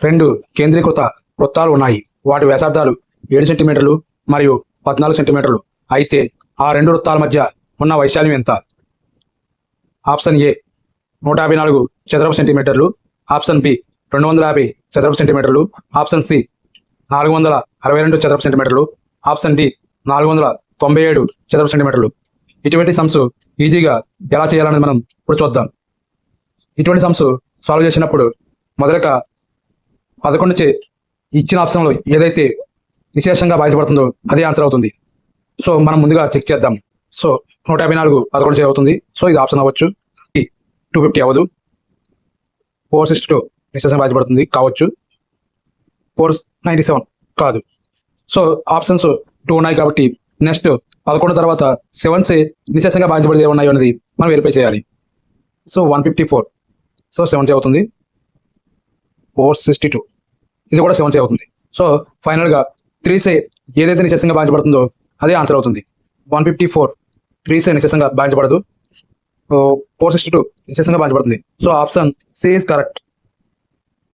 2 కేంద్రీకృత వృత్తాలు ఉన్నాయి. వాటి వ్యాసార్థాలు 7 సెంటీమీటర్లు మరియు 14 సెంటీమీటర్లు. అయితే ఆ 2 వృత్తాల మధ్య ఉన్న వైశాల్యం ఎంత? ఆప్షన్ ఏ 154 చదరపు సెంటీమీటర్లు, ఆప్షన్ బి 250 చదరపు సెంటీమీటర్లు, ఆప్షన్ సి 462 చదరపు సెంటీమీటర్లు, ఆప్షన్ డి 497 చదరపు సెంటీమీటర్లు. ఇటువంటి సమ్స్ ఈజీగా ఎలా చేయాలని మనం ఇప్పుడు చూద్దాం. ఇటువంటి సమ్స్ సాల్వ్ చేసినప్పుడు మొదటగా 11 చే ఇచ్చిన ఆప్షన్లో ఏదైతే విశేషంగా భాగించబడుతుందో అదే ఆన్సర్ అవుతుంది. సో మనం ముందుగా చెక్ చేద్దాం. సో 154 11 చే అవుతుంది. సో ఇది ఆప్షన్ అవ్వచ్చు. 250 అవ్వదు. 462 నిశేషంగా భాగించబడుతుంది కావచ్చు. 497 కాదు. సో ఆప్షన్స్ 2 ఉన్నాయి కాబట్టి నెక్స్ట్ 11 తర్వాత 7 చే నిశేషంగా భాగించబడేది ఉన్నాయో అనేది మనం వెరిఫై చేయాలి. సో 154 సో 7 చే అవుతుంది. 462 ఇది కూడా 7 చే అవుతుంది. సో ఫైనల్గా 3 చే ఏదైతే నిశేషంగా భాగించబడుతుందో అదే ఆన్సర్ అవుతుంది. 154 3 చే నిశేషంగా భాగించబడదు. 462 నిశేషంగా భాగించబడుతుంది. So option C is correct.